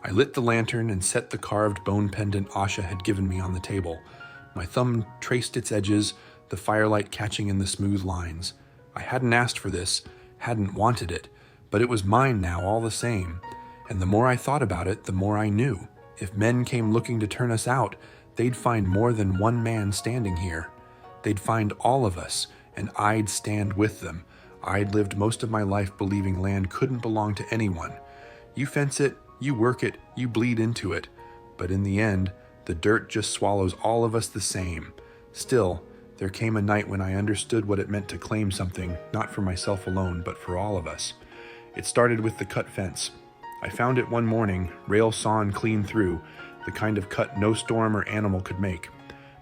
I lit the lantern and set the carved bone pendant Asha had given me on the table. My thumb traced its edges, the firelight catching in the smooth lines. I hadn't asked for this, hadn't wanted it, but it was mine now all the same. And the more I thought about it, the more I knew. If men came looking to turn us out, they'd find more than one man standing here. They'd find all of us, and I'd stand with them. I'd lived most of my life believing land couldn't belong to anyone. You fence it, you work it, you bleed into it. But in the end, the dirt just swallows all of us the same. Still, there came a night when I understood what it meant to claim something, not for myself alone, but for all of us. It started with the cut fence. I found it one morning, rail sawn clean through, the kind of cut no storm or animal could make.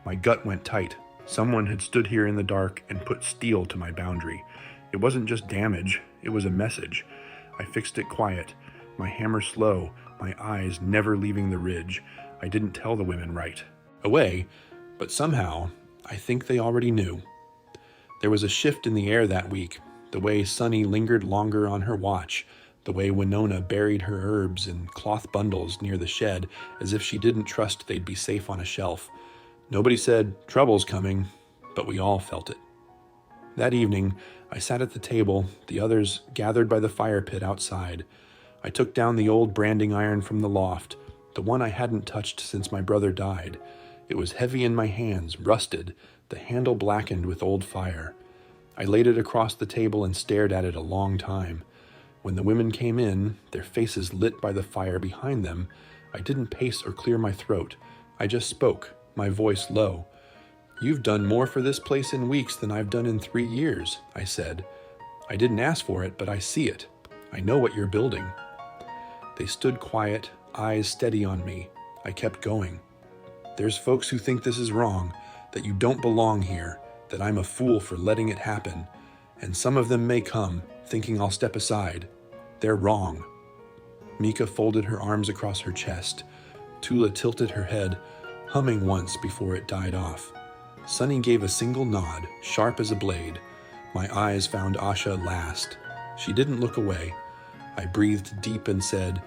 My gut went tight. Someone had stood here in the dark and put steel to my boundary. It wasn't just damage, it was a message. I fixed it quiet, my hammer slow, my eyes never leaving the ridge. I didn't tell the women right away, but somehow, I think they already knew. There was a shift in the air that week, the way Sunny lingered longer on her watch, the way Winona buried her herbs in cloth bundles near the shed as if she didn't trust they'd be safe on a shelf. Nobody said, "Trouble's coming," but we all felt it. That evening, I sat at the table, the others gathered by the fire pit outside. I took down the old branding iron from the loft, the one I hadn't touched since my brother died. It was heavy in my hands, rusted, the handle blackened with old fire. I laid it across the table and stared at it a long time. When the women came in, their faces lit by the fire behind them, I didn't pace or clear my throat. I just spoke, my voice low. "You've done more for this place in weeks than I've done in 3 years," I said. "I didn't ask for it, but I see it. I know what you're building." They stood quiet, eyes steady on me. I kept going. "There's folks who think this is wrong, that you don't belong here, that I'm a fool for letting it happen. And some of them may come, thinking I'll step aside. They're wrong." Mika folded her arms across her chest. Tula tilted her head, humming once before it died off. Sunny gave a single nod, sharp as a blade. My eyes found Asha last. She didn't look away. I breathed deep and said,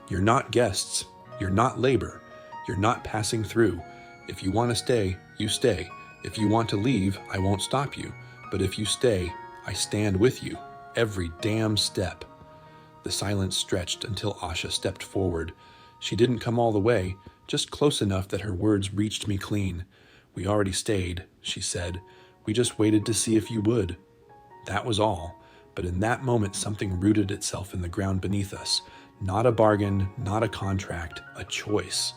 "You're not guests. You're not labor. You're not passing through. If you want to stay, you stay. If you want to leave, I won't stop you. But if you stay, I stand with you. Every damn step." The silence stretched until Asha stepped forward. She didn't come all the way, just close enough that her words reached me clean. "We already stayed," she said. "We just waited to see if you would." That was all. But in that moment, something rooted itself in the ground beneath us. Not a bargain, not a contract, a choice.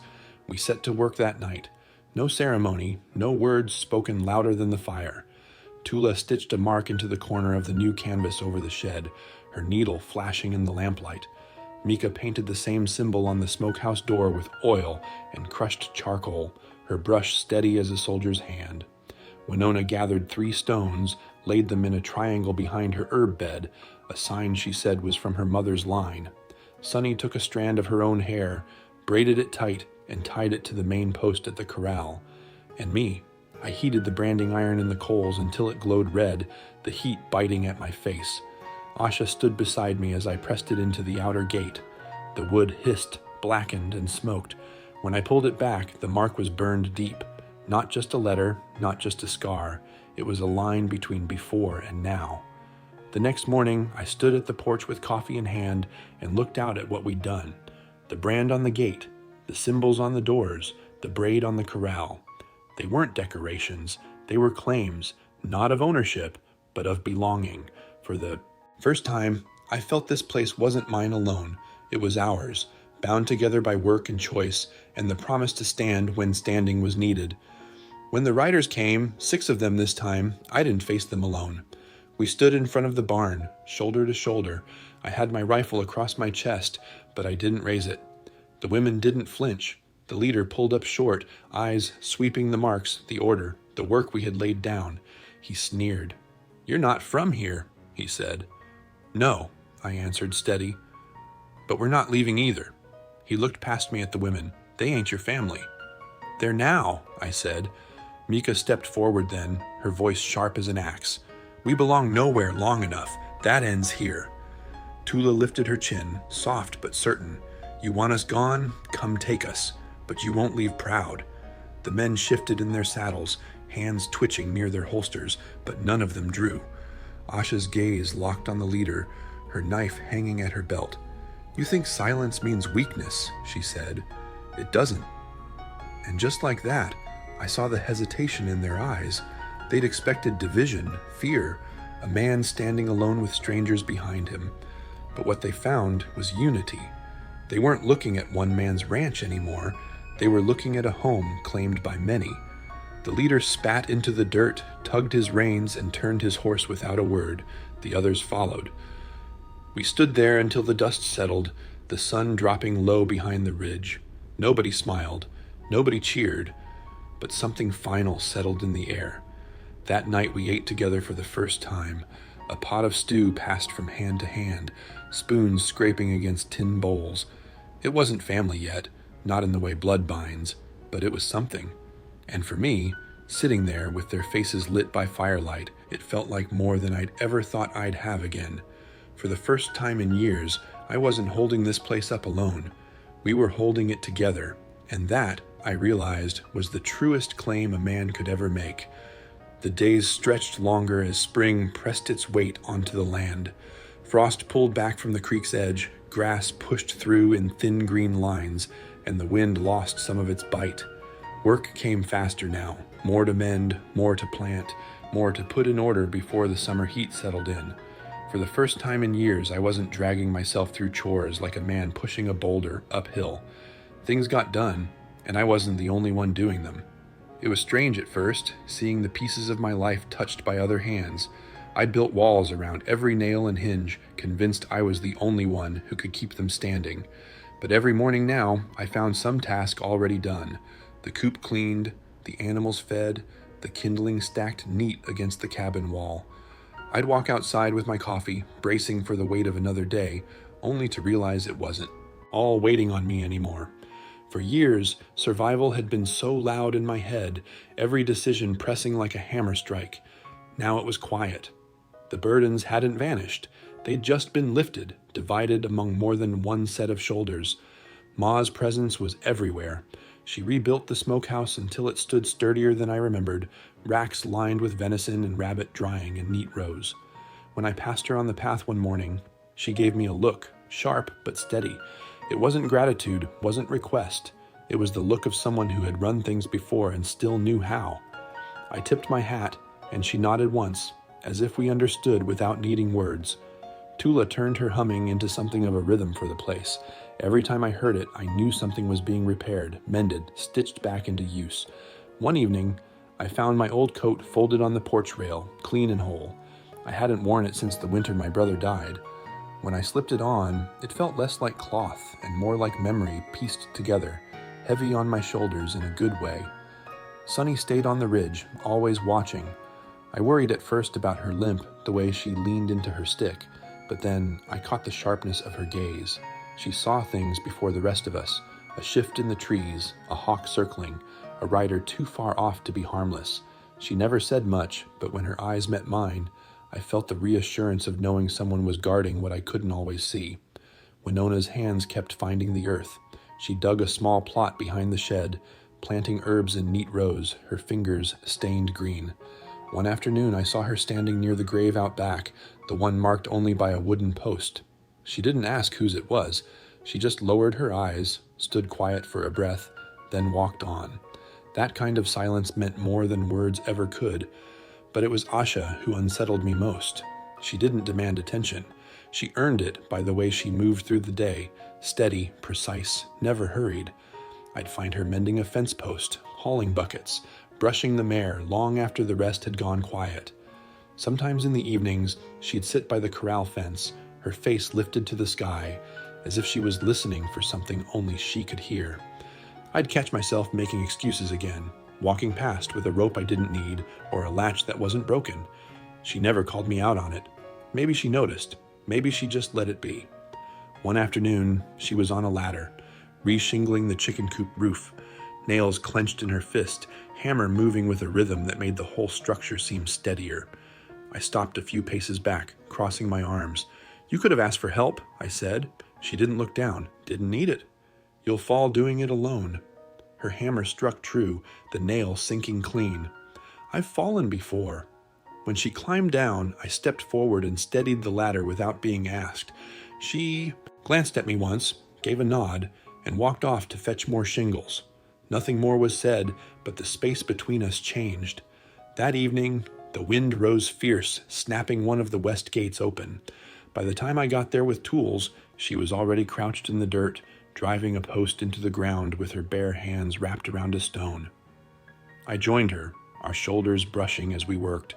We set to work that night. No ceremony, no words spoken louder than the fire. Tula stitched a mark into the corner of the new canvas over the shed, her needle flashing in the lamplight. Mika painted the same symbol on the smokehouse door with oil and crushed charcoal, her brush steady as a soldier's hand. Winona gathered 3 stones, laid them in a triangle behind her herb bed, a sign she said was from her mother's line. Sunny took a strand of her own hair, braided it tight, and tied it to the main post at the corral. And me, I heated the branding iron in the coals until it glowed red, the heat biting at my face. Asha stood beside me as I pressed it into the outer gate. The wood hissed, blackened, and smoked. When I pulled it back, the mark was burned deep. Not just a letter, not just a scar. It was a line between before and now. The next morning, I stood at the porch with coffee in hand and looked out at what we'd done. The brand on the gate, the symbols on the doors, the braid on the corral. They weren't decorations. They were claims, not of ownership, but of belonging. For the first time, I felt this place wasn't mine alone. It was ours, bound together by work and choice, and the promise to stand when standing was needed. When the riders came, 6 of them this time, I didn't face them alone. We stood in front of the barn, shoulder to shoulder. I had my rifle across my chest, but I didn't raise it. The women didn't flinch. The leader pulled up short, eyes sweeping the marks, the order, the work we had laid down. He sneered. "You're not from here," he said. "No," I answered, steady. "But we're not leaving either." He looked past me at the women. "They ain't your family." "They're now," I said. Mika stepped forward then, her voice sharp as an axe. "We belong nowhere long enough. That ends here." Tula lifted her chin, soft but certain. "You want us gone? Come take us. But you won't leave proud." The men shifted in their saddles, hands twitching near their holsters, but none of them drew. Asha's gaze locked on the leader, her knife hanging at her belt. "You think silence means weakness," she said. "It doesn't." And just like that, I saw the hesitation in their eyes. They'd expected division, fear, a man standing alone with strangers behind him. But what they found was unity. They weren't looking at one man's ranch anymore. They were looking at a home claimed by many. The leader spat into the dirt, tugged his reins, and turned his horse without a word. The others followed. We stood there until the dust settled, the sun dropping low behind the ridge. Nobody smiled. Nobody cheered. But something final settled in the air. That night we ate together for the first time. A pot of stew passed from hand to hand, spoons scraping against tin bowls. It wasn't family yet, not in the way blood binds, but it was something. And for me, sitting there with their faces lit by firelight, it felt like more than I'd ever thought I'd have again. For the first time in years, I wasn't holding this place up alone. We were holding it together, and that, I realized, was the truest claim a man could ever make. The days stretched longer as spring pressed its weight onto the land. Frost pulled back from the creek's edge, grass pushed through in thin green lines, and the wind lost some of its bite. Work came faster now, more to mend, more to plant, more to put in order before the summer heat settled in. For the first time in years, I wasn't dragging myself through chores like a man pushing a boulder uphill. Things got done, and I wasn't the only one doing them. It was strange at first, seeing the pieces of my life touched by other hands. I'd built walls around every nail and hinge, convinced I was the only one who could keep them standing. But every morning now, I found some task already done. The coop cleaned, the animals fed, the kindling stacked neat against the cabin wall. I'd walk outside with my coffee, bracing for the weight of another day, only to realize it wasn't all waiting on me anymore. For years, survival had been so loud in my head, every decision pressing like a hammer strike. Now it was quiet. The burdens hadn't vanished. They'd just been lifted, divided among more than one set of shoulders. Ma's presence was everywhere. She rebuilt the smokehouse until it stood sturdier than I remembered, racks lined with venison and rabbit drying in neat rows. When I passed her on the path one morning, she gave me a look, sharp but steady. It wasn't gratitude, wasn't request. It was the look of someone who had run things before and still knew how. I tipped my hat, and she nodded once, as if we understood without needing words. Tula turned her humming into something of a rhythm for the place. Every time I heard it, I knew something was being repaired, mended, stitched back into use. One evening, I found my old coat folded on the porch rail, clean and whole. I hadn't worn it since the winter my brother died. When I slipped it on, it felt less like cloth and more like memory pieced together, heavy on my shoulders in a good way. Sunny stayed on the ridge, always watching. I worried at first about her limp, the way she leaned into her stick, but then I caught the sharpness of her gaze. She saw things before the rest of us, a shift in the trees, a hawk circling, a rider too far off to be harmless. She never said much, but when her eyes met mine, I felt the reassurance of knowing someone was guarding what I couldn't always see. Winona's hands kept finding the earth. She dug a small plot behind the shed, planting herbs in neat rows, her fingers stained green. One afternoon I saw her standing near the grave out back, the one marked only by a wooden post. She didn't ask whose it was. She just lowered her eyes, stood quiet for a breath, then walked on. That kind of silence meant more than words ever could. But it was Asha who unsettled me most. She didn't demand attention. She earned it by the way she moved through the day, steady, precise, never hurried. I'd find her mending a fence post, hauling buckets, brushing the mare long after the rest had gone quiet. Sometimes in the evenings, she'd sit by the corral fence, her face lifted to the sky, as if she was listening for something only she could hear. I'd catch myself making excuses again, walking past with a rope I didn't need or a latch that wasn't broken. She never called me out on it. Maybe she noticed. Maybe she just let it be. One afternoon, she was on a ladder, re-shingling the chicken coop roof, nails clenched in her fist, hammer moving with a rhythm that made the whole structure seem steadier. I stopped a few paces back, crossing my arms. "You could have asked for help," I said. She didn't look down, didn't need it. "You'll fall doing it alone." Her hammer struck true, the nail sinking clean. I've fallen before. When she climbed down, I stepped forward and steadied the ladder without being asked. She glanced at me once, gave a nod, and walked off to fetch more shingles. Nothing more was said, but the space between us changed. That evening, the wind rose fierce, snapping one of the west gates open. By the time I got there with tools, she was already crouched in the dirt, driving a post into the ground with her bare hands wrapped around a stone. I joined her, our shoulders brushing as we worked.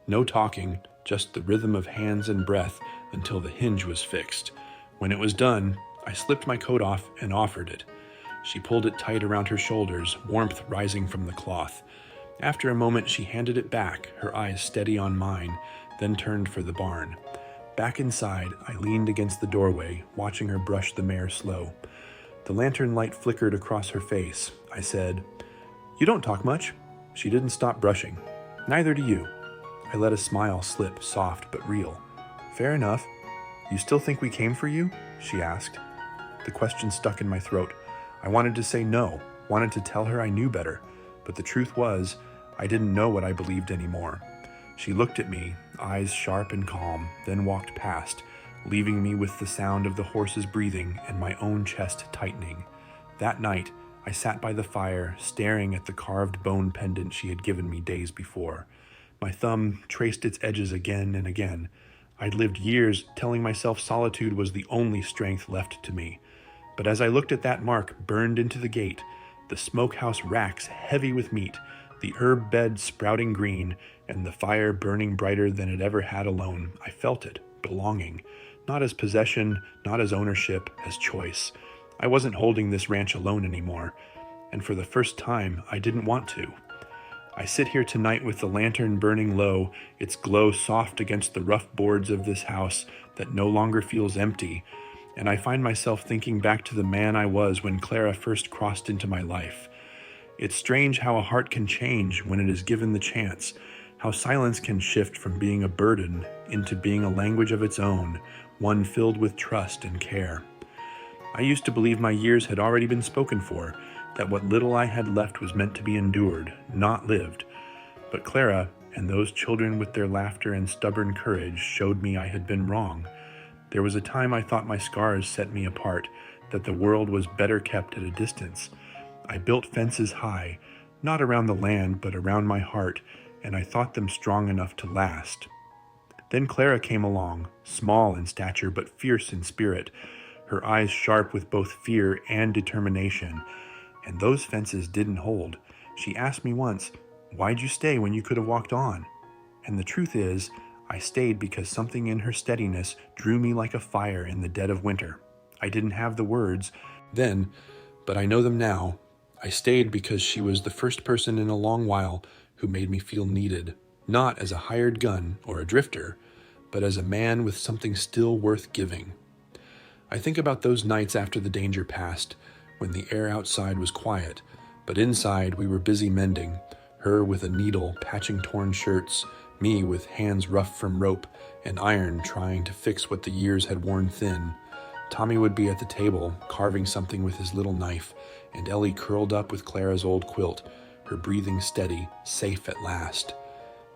No talking, just the rhythm of hands and breath until the hinge was fixed. When it was done, I slipped my coat off and offered it. She pulled it tight around her shoulders, warmth rising from the cloth. After a moment, she handed it back, her eyes steady on mine, then turned for the barn. Back inside, I leaned against the doorway, watching her brush the mare slow. The lantern light flickered across her face. I said, "You don't talk much." She didn't stop brushing. "Neither do you." I let a smile slip, soft but real. "Fair enough. You still think we came for you?" she asked. The question stuck in my throat. I wanted to say no, wanted to tell her I knew better, but the truth was, I didn't know what I believed anymore. She looked at me, eyes sharp and calm, then walked past, leaving me with the sound of the horse's breathing and my own chest tightening. That night, I sat by the fire, staring at the carved bone pendant she had given me days before. My thumb traced its edges again and again. I'd lived years telling myself solitude was the only strength left to me. But as I looked at that mark burned into the gate, the smokehouse racks heavy with meat, the herb bed sprouting green, and the fire burning brighter than it ever had alone, I felt it, belonging. Not as possession, not as ownership, as choice. I wasn't holding this ranch alone anymore, and for the first time, I didn't want to. I sit here tonight with the lantern burning low, its glow soft against the rough boards of this house that no longer feels empty, and I find myself thinking back to the man I was when Clara first crossed into my life. It's strange how a heart can change when it is given the chance, how silence can shift from being a burden into being a language of its own, one filled with trust and care. I used to believe my years had already been spoken for, that what little I had left was meant to be endured, not lived. But Clara and those children with their laughter and stubborn courage showed me I had been wrong. There was a time I thought my scars set me apart, that the world was better kept at a distance. I built fences high, not around the land, but around my heart, and I thought them strong enough to last. Then Clara came along, small in stature but fierce in spirit, her eyes sharp with both fear and determination. And those fences didn't hold. She asked me once, "Why'd you stay when you could have walked on?" And the truth is, I stayed because something in her steadiness drew me like a fire in the dead of winter. I didn't have the words then, but I know them now. I stayed because she was the first person in a long while who made me feel needed, not as a hired gun or a drifter, but as a man with something still worth giving. I think about those nights after the danger passed, when the air outside was quiet, but inside we were busy mending, her with a needle patching torn shirts, me with hands rough from rope and iron trying to fix what the years had worn thin. Tommy would be at the table, carving something with his little knife, and Ellie curled up with Clara's old quilt, her breathing steady, safe at last.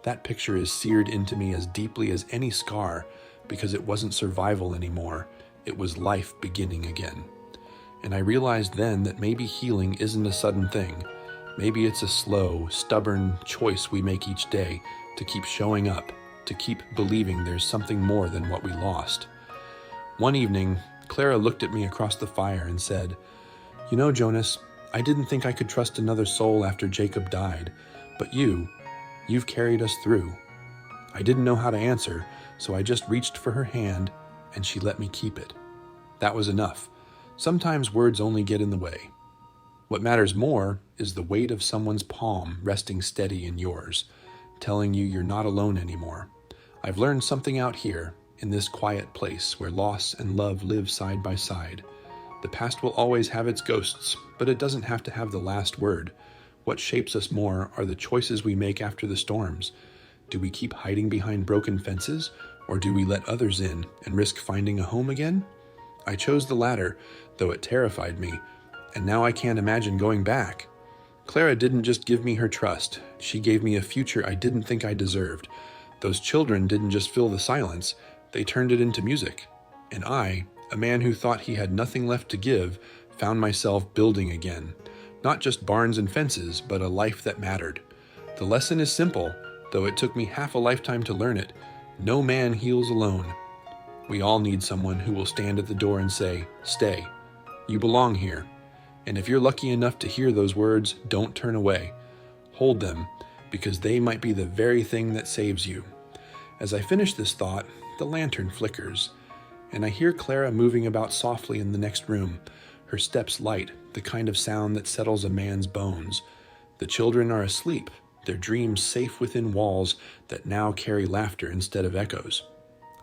That picture is seared into me as deeply as any scar, because it wasn't survival anymore, it was life beginning again. And I realized then that maybe healing isn't a sudden thing. Maybe it's a slow, stubborn choice we make each day to keep showing up, to keep believing there's something more than what we lost. One evening, Clara looked at me across the fire and said, "You know, Jonas, I didn't think I could trust another soul after Jacob died, but you've carried us through." I didn't know how to answer, so I just reached for her hand, and she let me keep it. That was enough. Sometimes words only get in the way. What matters more is the weight of someone's palm resting steady in yours, telling you you're not alone anymore. I've learned something out here, in this quiet place where loss and love live side by side. The past will always have its ghosts, but it doesn't have to have the last word. What shapes us more are the choices we make after the storms. Do we keep hiding behind broken fences, or do we let others in and risk finding a home again? I chose the latter, though it terrified me, and now I can't imagine going back. Clara didn't just give me her trust, she gave me a future I didn't think I deserved. Those children didn't just fill the silence, they turned it into music. And I, a man who thought he had nothing left to give, found myself building again. Not just barns and fences, but a life that mattered. The lesson is simple, though it took me half a lifetime to learn it. No man heals alone. We all need someone who will stand at the door and say, "Stay. You belong here." And if you're lucky enough to hear those words, don't turn away. Hold them, because they might be the very thing that saves you. As I finish this thought, the lantern flickers, and I hear Clara moving about softly in the next room, her steps light, the kind of sound that settles a man's bones. The children are asleep, their dreams safe within walls that now carry laughter instead of echoes.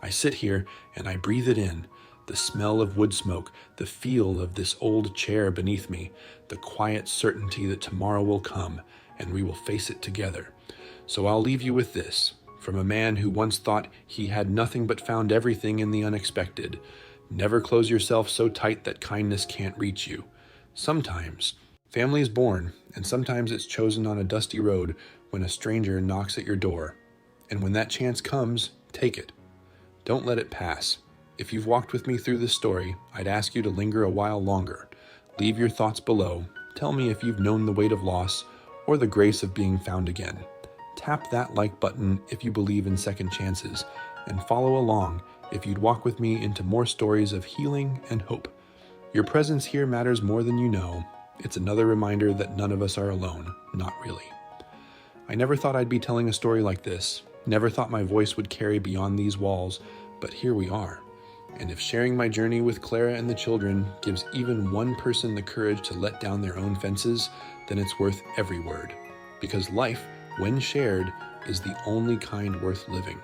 I sit here and I breathe it in, the smell of wood smoke, the feel of this old chair beneath me, the quiet certainty that tomorrow will come and we will face it together. So I'll leave you with this, from a man who once thought he had nothing but found everything in the unexpected. Never close yourself so tight that kindness can't reach you. Sometimes family is born, and sometimes it's chosen on a dusty road when a stranger knocks at your door. And when that chance comes, take it. Don't let it pass. If you've walked with me through this story, I'd ask you to linger a while longer. Leave your thoughts below. Tell me if you've known the weight of loss or the grace of being found again. Tap that like button if you believe in second chances, and follow along if you'd walk with me into more stories of healing and hope. Your presence here matters more than you know. It's another reminder that none of us are alone, not really. I never thought I'd be telling a story like this, never thought my voice would carry beyond these walls, but here we are. And if sharing my journey with Clara and the children gives even one person the courage to let down their own fences, then it's worth every word. Because life, when shared, is the only kind worth living.